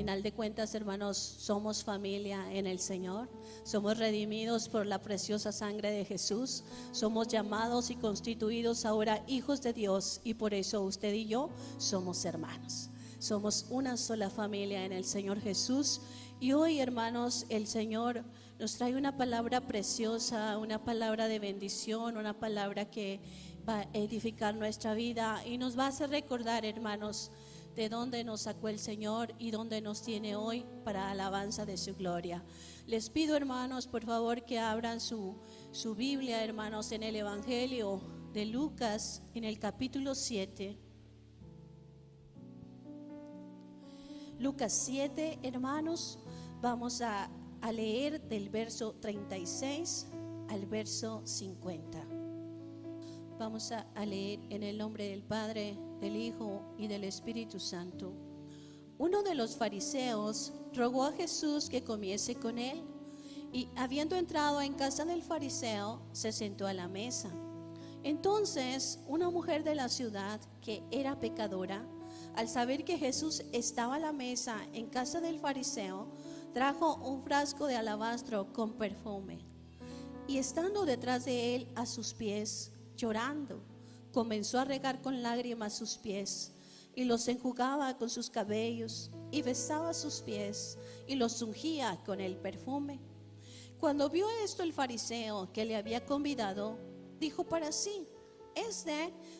final de cuentas, hermanos, somos familia en el Señor, somos redimidos por la preciosa sangre de Jesús, somos llamados y constituidos ahora hijos de Dios, y por eso usted y yo somos hermanos. Somos una sola familia en el Señor Jesús. Y hoy, hermanos, el Señor nos trae una palabra preciosa, una palabra de bendición, una palabra que va a edificar nuestra vida y nos va a hacer recordar, hermanos, de dónde nos sacó el Señor y dónde nos tiene hoy para alabanza de su gloria. Les pido, hermanos, por favor, que abran su Biblia, hermanos, en el Evangelio de Lucas, en el capítulo 7. Lucas 7, hermanos, vamos a leer del verso 36 al verso 50. Vamos a leer en el nombre del Padre, del Hijo y del Espíritu Santo. Uno de los fariseos rogó a Jesús que comiese con él, y habiendo entrado en casa del fariseo, se sentó a la mesa. Entonces una mujer de la ciudad, que era pecadora, al saber que Jesús estaba a la mesa en casa del fariseo, trajo un frasco de alabastro con perfume, y estando detrás de él a sus pies, llorando, comenzó a regar con lágrimas sus pies, y los enjugaba con sus cabellos, y besaba sus pies, y los ungía con el perfume. Cuando vio esto el fariseo que le había convidado, dijo para sí: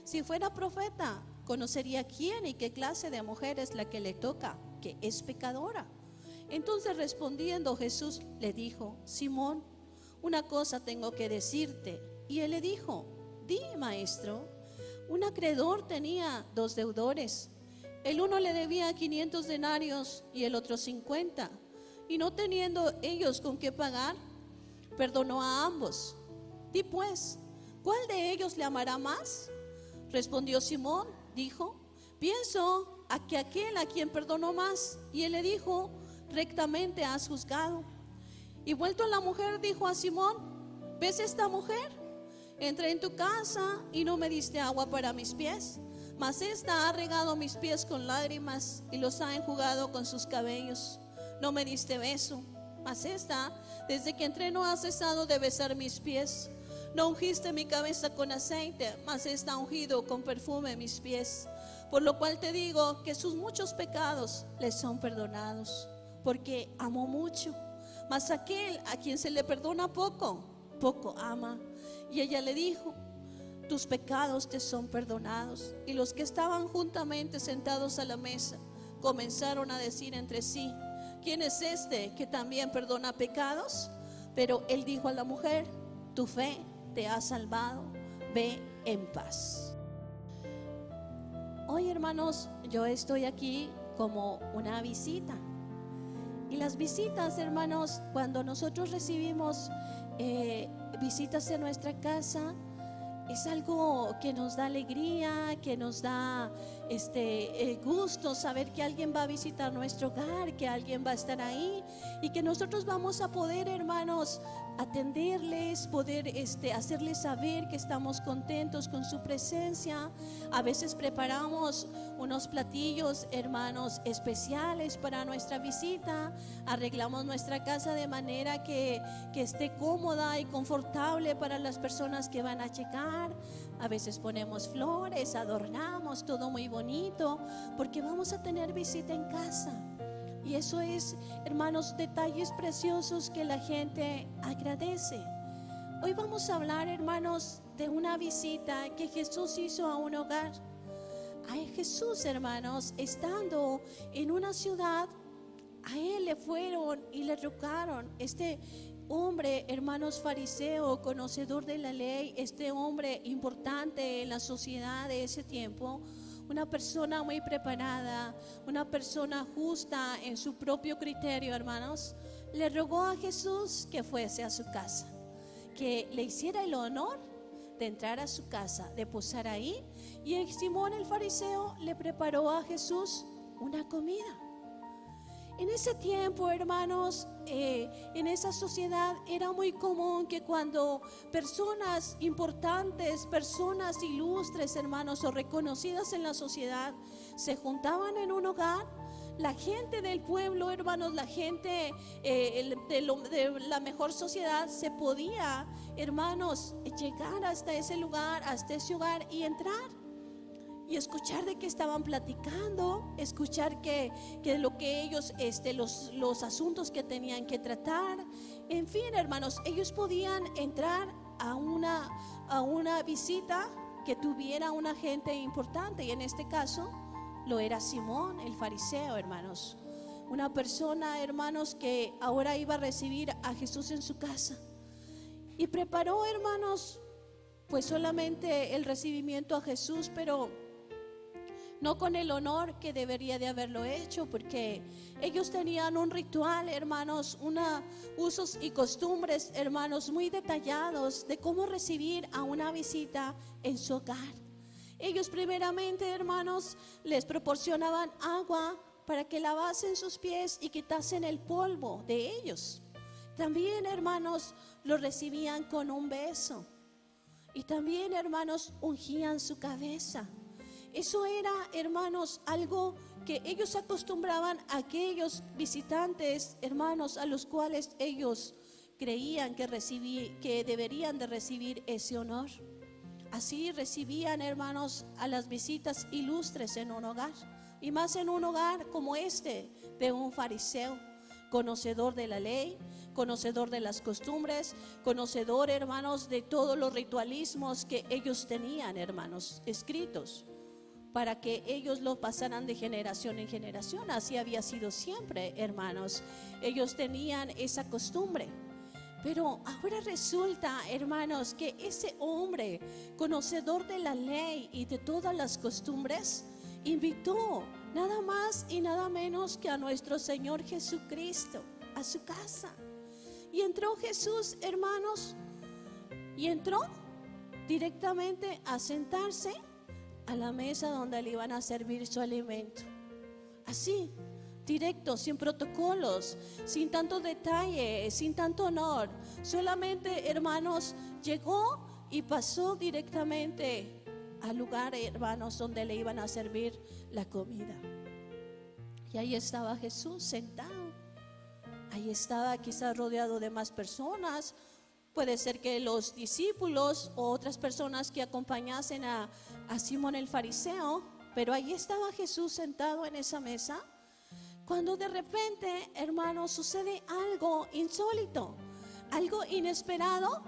si fuera profeta, conocería quién y qué clase de mujer es la que le toca, que es pecadora. Entonces, respondiendo, Jesús le dijo: Simón, una cosa tengo que decirte. Y él le dijo: Di, maestro. Un acreedor tenía 2 deudores. El uno le debía 500 denarios y el otro 50. Y no teniendo ellos con qué pagar, perdonó a ambos. Di pues, ¿cuál de ellos le amará más? Respondió Simón, dijo: pienso a que aquel a quien perdonó más. Y él le dijo: rectamente has juzgado. Y vuelto a la mujer, dijo a Simón: ¿ves esta mujer? Entré en tu casa y no me diste agua para mis pies, mas esta ha regado mis pies con lágrimas y los ha enjugado con sus cabellos. No me diste beso, mas esta, desde que entré, no ha cesado de besar mis pies. No ungiste mi cabeza con aceite, mas esta ha ungido con perfume mis pies. Por lo cual te digo que sus muchos pecados les son perdonados, porque amó mucho. Mas aquel a quien se le perdona poco, poco ama. Y ella le dijo: tus pecados te son perdonados. Y los que estaban juntamente sentados a la mesa comenzaron a decir entre sí: ¿quién es este que también perdona pecados? Pero él dijo a la mujer: tu fe te ha salvado, ve en paz. Hoy, hermanos, yo estoy aquí como una visita. Y las visitas, hermanos, cuando nosotros recibimos visitas en nuestra casa, es algo que nos da alegría, que nos da gusto saber que alguien va a visitar nuestro hogar, que alguien va a estar ahí y que nosotros vamos a poder, hermanos, atenderles, poder hacerles saber que estamos contentos con su presencia. A veces preparamos unos platillos, hermanos, especiales para nuestra visita. Arreglamos nuestra casa de manera que esté cómoda y confortable para las personas que van a llegar. A veces ponemos flores, adornamos todo muy bonito, porque vamos a tener visita en casa. Y eso es, hermanos, detalles preciosos que la gente agradece. Hoy vamos a hablar, hermanos, de una visita que Jesús hizo a un hogar. A Jesús, hermanos, estando en una ciudad, a él le fueron y le rogaron. Este hombre, hermanos, fariseo, conocedor de la ley, este hombre importante en la sociedad de ese tiempo, una persona muy preparada, una persona justa en su propio criterio, hermanos, le rogó a Jesús que fuese a su casa, que le hiciera el honor de entrar a su casa, de posar ahí. Y Simón el fariseo le preparó a Jesús una comida. En ese tiempo, hermanos, en esa sociedad era muy común que cuando personas importantes, personas ilustres, hermanos, o reconocidas en la sociedad se juntaban en un hogar, la gente del pueblo, hermanos, la gente de la mejor sociedad se podía, hermanos, llegar hasta ese lugar, hasta ese hogar y entrar y escuchar de qué estaban platicando, escuchar que lo que ellos, los asuntos que tenían que tratar. En fin, hermanos, ellos podían entrar a una visita que tuviera una gente importante, y en este caso lo era Simón el fariseo, hermanos, una persona, hermanos, que ahora iba a recibir a Jesús en su casa, y preparó, hermanos, pues solamente el recibimiento a Jesús, pero no con el honor que debería de haberlo hecho, porque ellos tenían un ritual, hermanos, usos y costumbres, hermanos, muy detallados de cómo recibir a una visita en su hogar. Ellos primeramente, hermanos, les proporcionaban agua para que lavasen sus pies y quitasen el polvo de ellos. También, hermanos, los recibían con un beso, y también, hermanos, ungían su cabeza. Eso era, hermanos, algo que ellos acostumbraban a aquellos visitantes, hermanos, a los cuales ellos creían que deberían de recibir ese honor. Así recibían, hermanos, a las visitas ilustres en un hogar, y más en un hogar como este de un fariseo, conocedor de la ley, conocedor de las costumbres, conocedor, hermanos, de todos los ritualismos que ellos tenían, hermanos, escritos, para que ellos lo pasaran de generación en generación. Así había sido siempre, hermanos. Ellos tenían esa costumbre. Pero ahora resulta, hermanos, que ese hombre, conocedor de la ley y de todas las costumbres, invitó nada más y nada menos que a nuestro Señor Jesucristo a su casa. Y entró Jesús, hermanos, y entró directamente a sentarse a la mesa donde le iban a servir su alimento. Así, directo, sin protocolos, sin tanto detalle, sin tanto honor. Solamente, hermanos, llegó y pasó directamente al lugar, hermanos, donde le iban a servir la comida. Y ahí estaba Jesús sentado. Ahí estaba quizás rodeado de más personas. Puede ser que los discípulos o otras personas que acompañasen a Simón el fariseo, pero ahí estaba Jesús sentado en esa mesa, cuando de repente, hermanos, sucede algo insólito, algo inesperado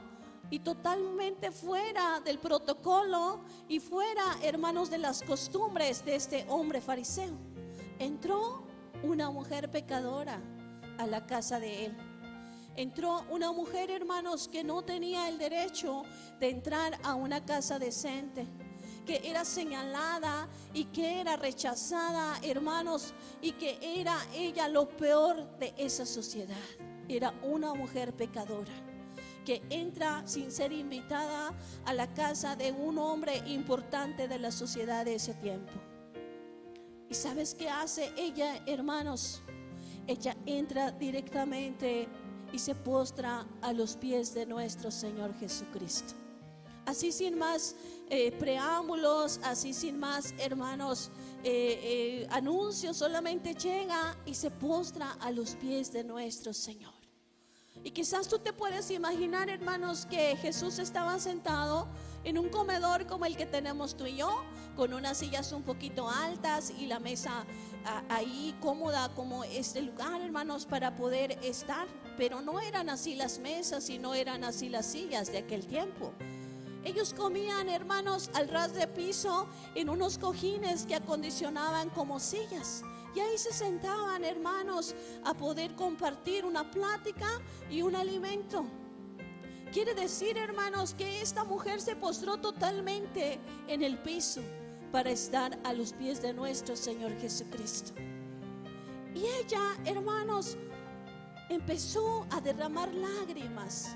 y totalmente fuera del protocolo y fuera, hermanos, de las costumbres de este hombre fariseo. Entró una mujer pecadora a la casa de él. Entró una mujer, hermanos, que no tenía el derecho de entrar a una casa decente, que era señalada y que era rechazada, hermanos, y que era ella lo peor de esa sociedad. Era una mujer pecadora que entra sin ser invitada a la casa de un hombre importante de la sociedad de ese tiempo. ¿Y sabes qué hace ella, hermanos? Ella entra directamente y se postra a los pies de nuestro Señor Jesucristo. Así sin más preámbulos, así sin más, hermanos, anuncios, solamente llega y se postra a los pies de nuestro Señor. Y quizás tú te puedes imaginar, hermanos, que Jesús estaba sentado en un comedor como el que tenemos tú y yo, con unas sillas un poquito altas y la mesa ahí cómoda como este lugar, hermanos, para poder estar. Pero no eran así las mesas y no eran así las sillas de aquel tiempo. Ellos comían, hermanos, al ras de piso en unos cojines que acondicionaban como sillas. Y ahí se sentaban, hermanos, a poder compartir una plática y un alimento. Quiere decir, hermanos, que esta mujer se postró totalmente en el piso para estar a los pies de nuestro Señor Jesucristo. Y ella, hermanos, empezó a derramar lágrimas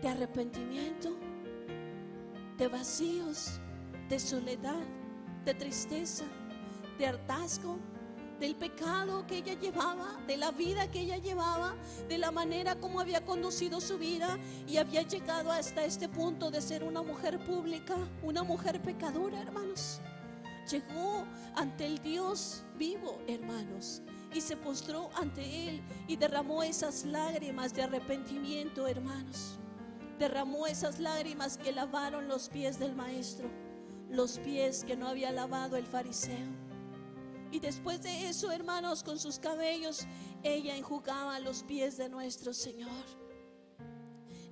de arrepentimiento, de vacíos, de soledad, de tristeza, de hartazgo, del pecado que ella llevaba, de la vida que ella llevaba, de la manera como había conducido su vida y había llegado hasta este punto de ser una mujer pública, una mujer pecadora, hermanos. llegó ante el Dios vivo, hermanos, y se postró ante Él y derramó esas lágrimas de arrepentimiento, hermanos. Derramó esas lágrimas que lavaron los pies del maestro, los pies que no había lavado el fariseo. Y después de eso, hermanos, con sus cabellos ella enjugaba los pies de nuestro Señor.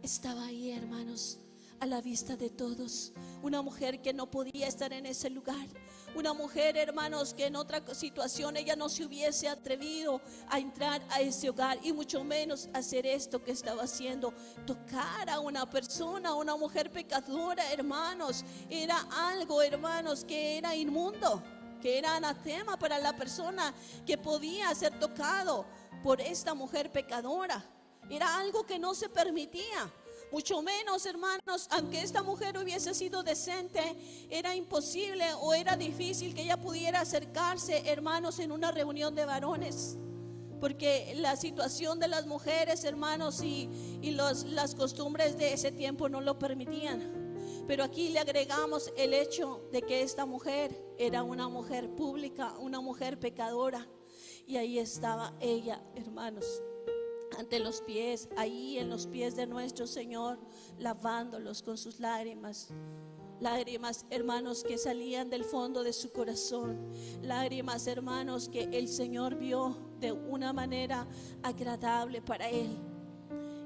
Estaba ahí, hermanos, a la vista de todos, una mujer que no podía estar en ese lugar. Una mujer, hermanos, que en otra situación ella no se hubiese atrevido a entrar a ese hogar, y mucho menos hacer esto que estaba haciendo, tocar a una persona, una mujer pecadora, hermanos. Era algo, hermanos, que era inmundo, que era anatema para la persona que podía ser tocado por esta mujer pecadora. Era algo que no se permitía. Mucho menos, hermanos, aunque esta mujer hubiese sido decente, era imposible o era difícil que ella pudiera acercarse, hermanos, en una reunión de varones, porque la situación de las mujeres, hermanos, y las costumbres de ese tiempo no lo permitían. Pero aquí le agregamos el hecho de que esta mujer era una mujer pública, una mujer pecadora, y ahí estaba ella, hermanos, ante los pies, ahí en los pies de nuestro Señor, lavándolos con sus lágrimas. Lágrimas, hermanos, que salían del fondo de su corazón. Lágrimas, hermanos, que el Señor vio de una manera agradable para Él.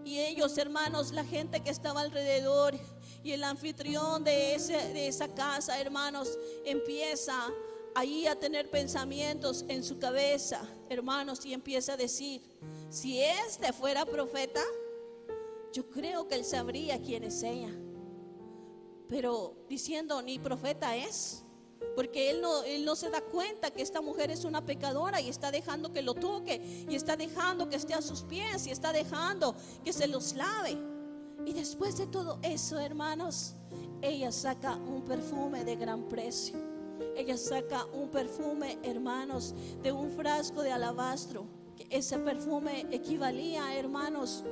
Y ellos, hermanos, la gente que estaba alrededor y el anfitrión de esa casa, hermanos, empieza ahí a tener pensamientos en su cabeza, hermanos, y empieza a decir: si este fuera profeta, yo creo que él sabría quién es ella. Pero diciendo, ni profeta es, porque él no se da cuenta que esta mujer es una pecadora, y está dejando que lo toque, y está dejando que esté a sus pies, y está dejando que se los lave. Y después de todo eso, hermanos, ella saca un perfume de gran precio. Ella saca un perfume, hermanos, de un frasco de alabastro. Ese perfume equivalía, hermanos,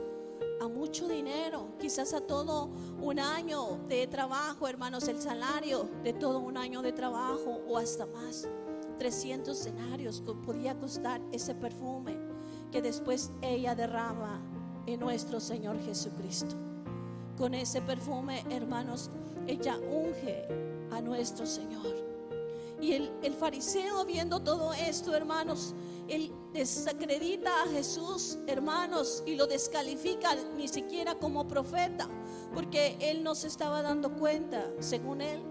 a mucho dinero, quizás a todo un año de trabajo, hermanos, el salario de todo un año de trabajo, o hasta más. 300 denarios podía costar ese perfume que después ella derrama en nuestro Señor Jesucristo. Con ese perfume, hermanos, ella unge a nuestro Señor. Y el fariseo, viendo todo esto, hermanos, él desacredita a Jesús, hermanos, y lo descalifica ni siquiera como profeta, porque él no se estaba dando cuenta, según él,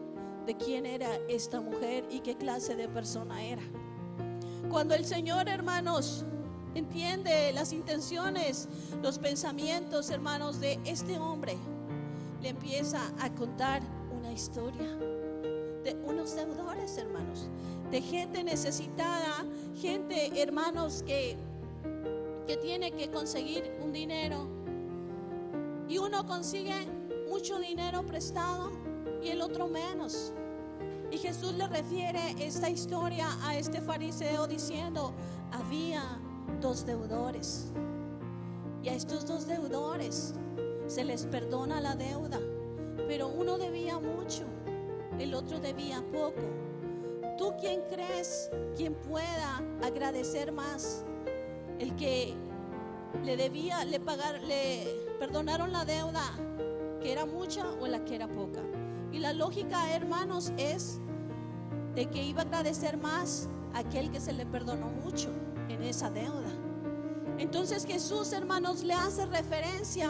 de quién era esta mujer y qué clase de persona era. Cuando el Señor, hermanos, entiende las intenciones, los pensamientos, hermanos, de este hombre, le empieza a contar una historia de unos deudores, hermanos, de gente necesitada, gente, hermanos, que tiene que conseguir un dinero, y uno consigue mucho dinero prestado y el otro menos. Y Jesús le refiere esta historia a este fariseo diciendo: había dos deudores, y a estos dos deudores se les perdona la deuda, pero uno debía mucho, el otro debía poco. ¿Tú quién crees quien pueda agradecer más? ¿El que le perdonaron la deuda que era mucha, o la que era poca? Y la lógica, hermanos, es de que iba a agradecer más aquel que se le perdonó mucho en esa deuda. Entonces Jesús, hermanos, le hace referencia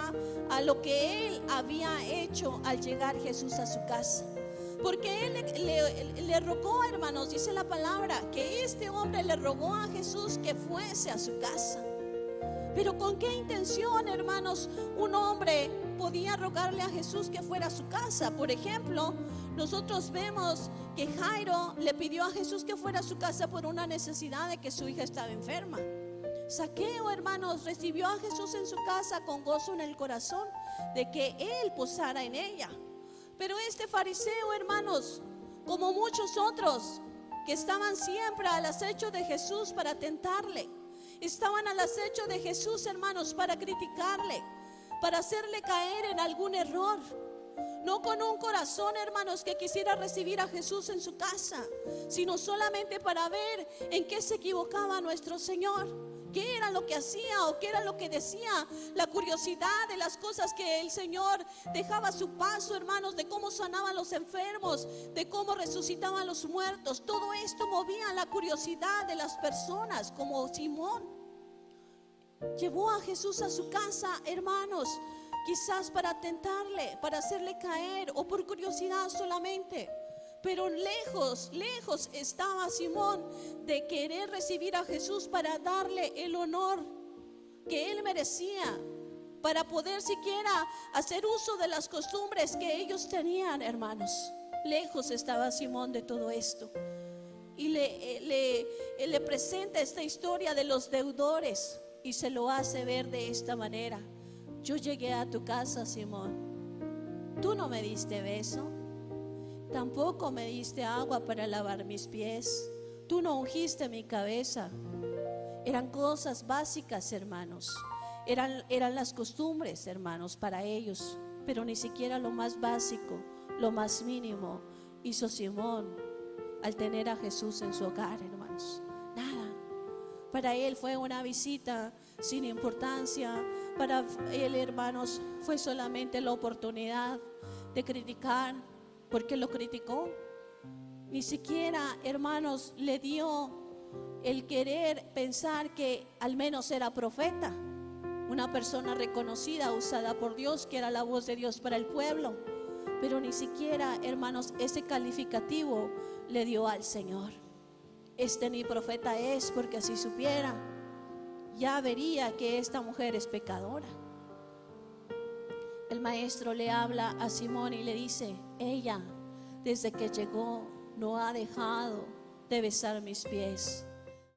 a lo que él había hecho al llegar Jesús a su casa. Porque él le rogó, hermanos, dice la palabra, que este hombre le rogó a Jesús que fuese a su casa. Pero ¿con qué intención, hermanos, un hombre podía rogarle a Jesús que fuera a su casa? Por ejemplo, nosotros vemos que Jairo le pidió a Jesús que fuera a su casa por una necesidad de que su hija estaba enferma. Zaqueo, hermanos, recibió a Jesús en su casa con gozo en el corazón de que él posara en ella. Pero este fariseo, hermanos, como muchos otros que estaban siempre al acecho de Jesús para tentarle, estaban al acecho de Jesús, hermanos, para criticarle, para hacerle caer en algún error. No con un corazón, hermanos, que quisiera recibir a Jesús en su casa, sino solamente para ver en qué se equivocaba nuestro Señor, qué era lo que hacía o qué era lo que decía. La curiosidad de las cosas que el Señor dejaba a su paso, hermanos, de cómo sanaban los enfermos, de cómo resucitaban los muertos. Todo esto movía la curiosidad de las personas, como Simón. Llevó a Jesús a su casa, hermanos, quizás para tentarle, para hacerle caer o por curiosidad solamente. Pero lejos, lejos estaba Simón de querer recibir a Jesús para darle el honor que él merecía, para poder siquiera hacer uso de las costumbres que ellos tenían, hermanos. Lejos estaba Simón de todo esto. Y le presenta esta historia de los deudores y se lo hace ver de esta manera. Yo llegué a tu casa, Simón. Tú no me diste beso, tampoco me diste agua para lavar mis pies. Tú no ungiste mi cabeza. Eran cosas básicas, hermanos. Eran las costumbres, hermanos, para ellos. Pero ni siquiera lo más básico, lo más mínimo hizo Simón al tener a Jesús en su hogar, hermanos. Nada. Para él fue una visita sin importancia. Para él, hermanos, fue solamente la oportunidad de criticar, porque lo criticó. Ni siquiera, hermanos, le dio el querer pensar que al menos era profeta, una persona reconocida, usada por Dios, que era la voz de Dios para el pueblo. Pero ni siquiera, hermanos, ese calificativo le dio al Señor. Este ni profeta es, porque si supiera, ya vería que esta mujer es pecadora. El maestro le habla a Simón y le dice: ella, desde que llegó, no ha dejado de besar mis pies.